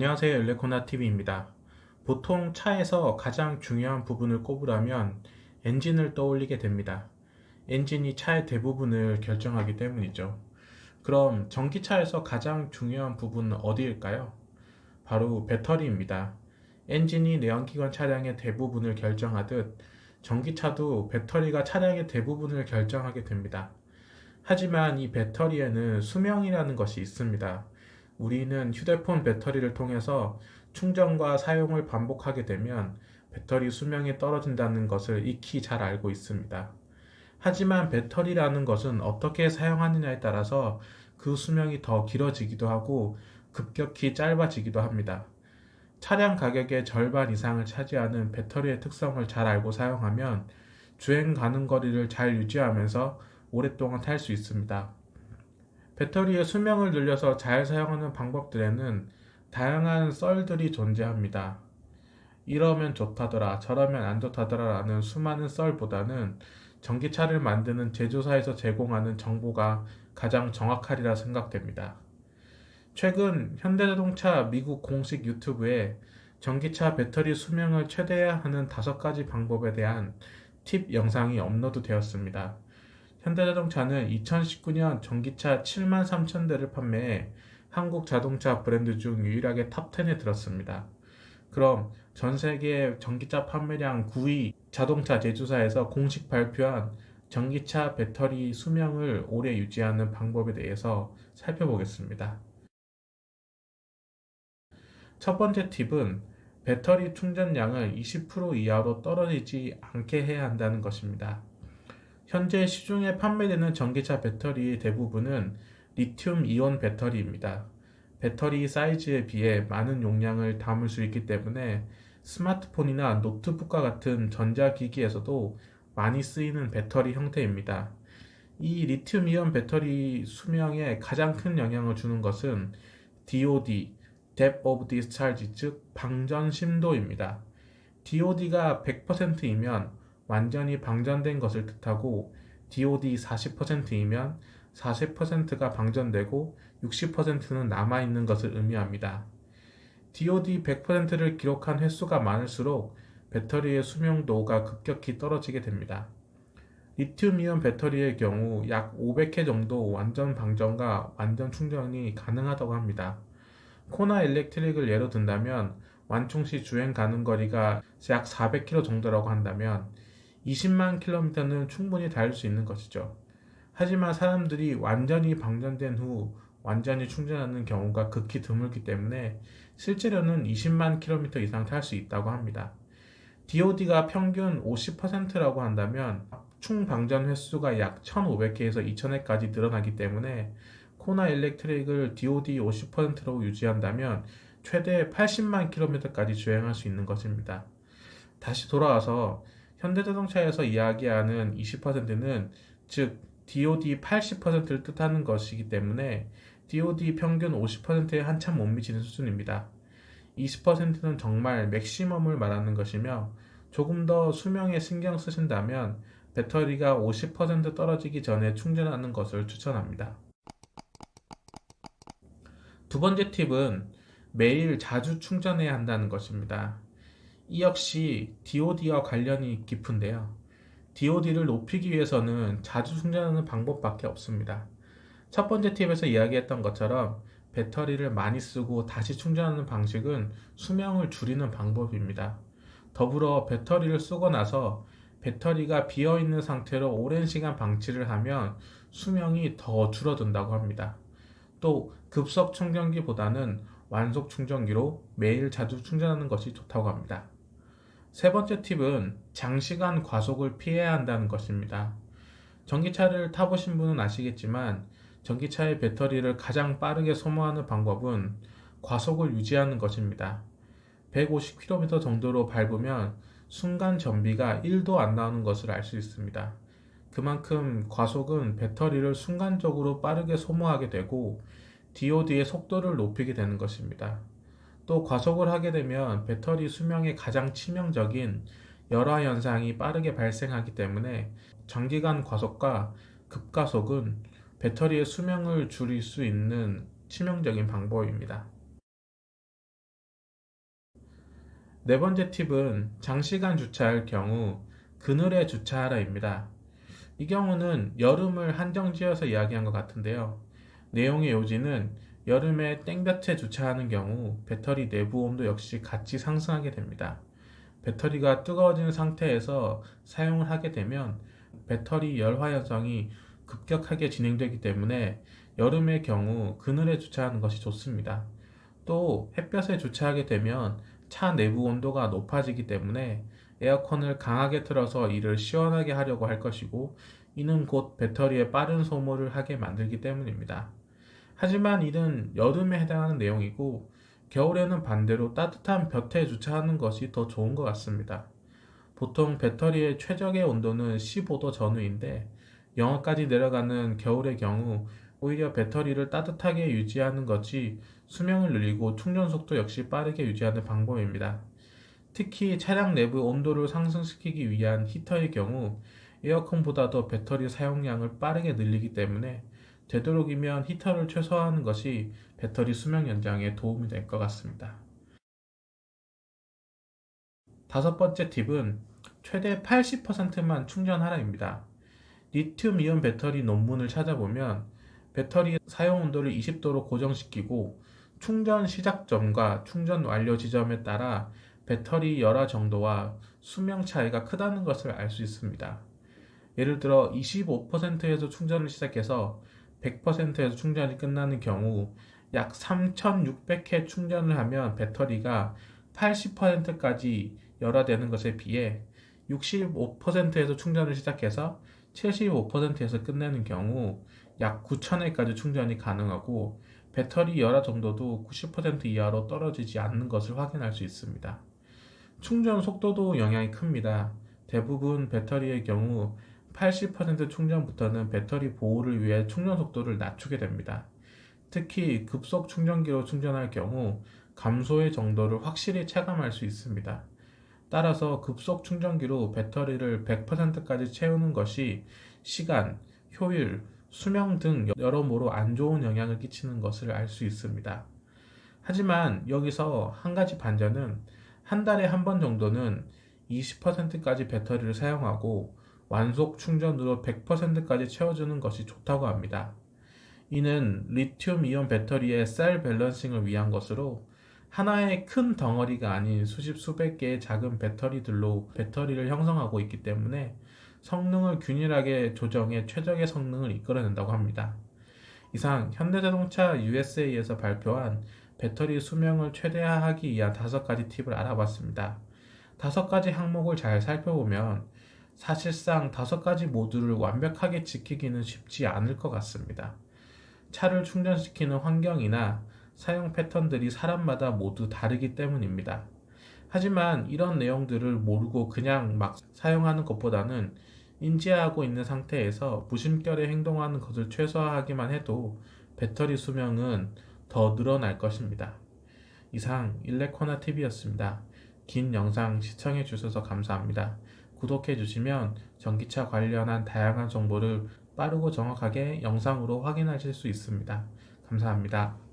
안녕하세요. 엘레코나TV입니다. 보통 차에서 가장 중요한 부분을 꼽으라면 엔진을 떠올리게 됩니다. 엔진이 차의 대부분을 결정하기 때문이죠. 그럼 전기차에서 가장 중요한 부분은 어디일까요? 바로 배터리입니다. 엔진이 내연기관 차량의 대부분을 결정하듯 전기차도 배터리가 차량의 대부분을 결정하게 됩니다. 하지만 이 배터리에는 수명이라는 것이 있습니다. 우리는 휴대폰 배터리를 통해서 충전과 사용을 반복하게 되면 배터리 수명이 떨어진다는 것을 익히 잘 알고 있습니다. 하지만 배터리라는 것은 어떻게 사용하느냐에 따라서 그 수명이 더 길어지기도 하고 급격히 짧아지기도 합니다. 차량 가격의 절반 이상을 차지하는 배터리의 특성을 잘 알고 사용하면 주행 가는 거리를 잘 유지하면서 오랫동안 탈 수 있습니다. 배터리의 수명을 늘려서 잘 사용하는 방법들에는 다양한 썰들이 존재합니다. 이러면 좋다더라, 저러면 안 좋다더라 라는 수많은 썰보다는 전기차를 만드는 제조사에서 제공하는 정보가 가장 정확하리라 생각됩니다. 최근 현대자동차 미국 공식 유튜브에 전기차 배터리 수명을 최대화하는 5가지 방법에 대한 팁 영상이 업로드 되었습니다. 현대자동차는 2019년 전기차 7만 3천 대를 판매해 한국 자동차 브랜드 중 유일하게 탑10에 들었습니다. 그럼 전 세계 전기차 판매량 9위 자동차 제조사에서 공식 발표한 전기차 배터리 수명을 오래 유지하는 방법에 대해서 살펴보겠습니다. 첫 번째 팁은 배터리 충전량을 20% 이하로 떨어지지 않게 해야 한다는 것입니다. 현재 시중에 판매되는 전기차 배터리의 대부분은 리튬 이온 배터리입니다. 배터리 사이즈에 비해 많은 용량을 담을 수 있기 때문에 스마트폰이나 노트북과 같은 전자기기에서도 많이 쓰이는 배터리 형태입니다. 이 리튬 이온 배터리 수명에 가장 큰 영향을 주는 것은 DOD, Depth of Discharge, 즉 방전 심도입니다. DOD가 100%이면 완전히 방전된 것을 뜻하고 DOD 40%이면 40%가 방전되고 60%는 남아있는 것을 의미합니다. DOD 100%를 기록한 횟수가 많을수록 배터리의 수명도가 급격히 떨어지게 됩니다. 리튬이온 배터리의 경우 약 500회 정도 완전 방전과 완전 충전이 가능하다고 합니다. 코나 일렉트릭을 예로 든다면 완충 시 주행 가는 거리가 약 400km 정도라고 한다면 20만 킬로미터는 충분히 달릴 수 있는 것이죠. 하지만 사람들이 완전히 방전된 후 완전히 충전하는 경우가 극히 드물기 때문에 실제로는 20만 킬로미터 이상 탈 수 있다고 합니다. DOD가 평균 50%라고 한다면 총 방전 횟수가 약 1500회에서 2000회까지 늘어나기 때문에 코나 일렉트릭을 DOD 50%로 유지한다면 최대 80만 킬로미터까지 주행할 수 있는 것입니다. 다시 돌아와서 현대자동차에서 이야기하는 20%는 즉 DOD 80%를 뜻하는 것이기 때문에 DOD 평균 50%에 한참 못 미치는 수준입니다. 20%는 정말 맥시멈을 말하는 것이며 조금 더 수명에 신경 쓰신다면 배터리가 50% 떨어지기 전에 충전하는 것을 추천합니다. 두 번째 팁은 매일 자주 충전해야 한다는 것입니다. 이 역시 DOD와 관련이 깊은데요. DOD를 높이기 위해서는 자주 충전하는 방법밖에 없습니다. 첫 번째 팁에서 이야기했던 것처럼 배터리를 많이 쓰고 다시 충전하는 방식은 수명을 줄이는 방법입니다. 더불어 배터리를 쓰고 나서 배터리가 비어있는 상태로 오랜 시간 방치를 하면 수명이 더 줄어든다고 합니다. 또 급속 충전기보다는 완속 충전기로 매일 자주 충전하는 것이 좋다고 합니다. 세 번째 팁은 장시간 과속을 피해야 한다는 것입니다. 전기차를 타보신 분은 아시겠지만 전기차의 배터리를 가장 빠르게 소모하는 방법은 과속을 유지하는 것입니다. 150km 정도로 밟으면 순간 전비가 1도 안 나오는 것을 알 수 있습니다. 그만큼 과속은 배터리를 순간적으로 빠르게 소모하게 되고 DOD의 속도를 높이게 되는 것입니다. 또 과속을 하게 되면 배터리 수명에 가장 치명적인 열화 현상이 빠르게 발생하기 때문에 장기간 과속과 급가속은 배터리의 수명을 줄일 수 있는 치명적인 방법입니다. 네 번째 팁은 장시간 주차할 경우 그늘에 주차하라입니다. 이 경우는 여름을 한정지어서 이야기한 것 같은데요. 내용의 요지는 여름에 땡볕에 주차하는 경우 배터리 내부 온도 역시 같이 상승하게 됩니다. 배터리가 뜨거워진 상태에서 사용을 하게 되면 배터리 열화 현상이 급격하게 진행되기 때문에 여름의 경우 그늘에 주차하는 것이 좋습니다. 또 햇볕에 주차하게 되면 차 내부 온도가 높아지기 때문에 에어컨을 강하게 틀어서 이를 시원하게 하려고 할 것이고, 이는 곧 배터리의 빠른 소모를 하게 만들기 때문입니다. 하지만 이는 여름에 해당하는 내용이고, 겨울에는 반대로 따뜻한 볕에 주차하는 것이 더 좋은 것 같습니다. 보통 배터리의 최적의 온도는 15도 전후인데, 영하까지 내려가는 겨울의 경우 오히려 배터리를 따뜻하게 유지하는 것이 수명을 늘리고 충전 속도 역시 빠르게 유지하는 방법입니다. 특히 차량 내부 온도를 상승시키기 위한 히터의 경우 에어컨보다도 배터리 사용량을 빠르게 늘리기 때문에 되도록이면 히터를 최소화하는 것이 배터리 수명 연장에 도움이 될 것 같습니다. 다섯 번째 팁은 최대 80%만 충전하라입니다. 리튬 이온 배터리 논문을 찾아보면 배터리 사용 온도를 20도로 고정시키고 충전 시작점과 충전 완료 지점에 따라 배터리 열화 정도와 수명 차이가 크다는 것을 알 수 있습니다. 예를 들어 25%에서 충전을 시작해서 100%에서 충전이 끝나는 경우 약 3600회 충전을 하면 배터리가 80%까지 열화되는 것에 비해 65%에서 충전을 시작해서 75%에서 끝내는 경우 약 9000회까지 충전이 가능하고 배터리 열화 정도도 90% 이하로 떨어지지 않는 것을 확인할 수 있습니다. 충전 속도도 영향이 큽니다. 대부분 배터리의 경우 80% 충전부터는 배터리 보호를 위해 충전 속도를 낮추게 됩니다. 특히 급속 충전기로 충전할 경우 감소의 정도를 확실히 체감할 수 있습니다. 따라서 급속 충전기로 배터리를 100%까지 채우는 것이 시간, 효율, 수명 등 여러모로 안 좋은 영향을 끼치는 것을 알 수 있습니다. 하지만 여기서 한 가지 반전은 한 달에 한 번 정도는 20%까지 배터리를 사용하고 완속 충전으로 100%까지 채워주는 것이 좋다고 합니다. 이는 리튬 이온 배터리의 셀 밸런싱을 위한 것으로 하나의 큰 덩어리가 아닌 수십 수백 개의 작은 배터리들로 배터리를 형성하고 있기 때문에 성능을 균일하게 조정해 최적의 성능을 이끌어낸다고 합니다. 이상 현대자동차 USA에서 발표한 배터리 수명을 최대화하기 위한 5가지 팁을 알아봤습니다. 5가지 항목을 잘 살펴보면 사실상 5가지 모두를 완벽하게 지키기는 쉽지 않을 것 같습니다. 차를 충전시키는 환경이나 사용 패턴들이 사람마다 모두 다르기 때문입니다. 하지만 이런 내용들을 모르고 그냥 막 사용하는 것보다는 인지하고 있는 상태에서 무심결에 행동하는 것을 최소화하기만 해도 배터리 수명은 더 늘어날 것입니다. 이상 일레코나TV였습니다. 긴 영상 시청해 주셔서 감사합니다. 구독해 주시면 전기차 관련한 다양한 정보를 빠르고 정확하게 영상으로 확인하실 수 있습니다. 감사합니다.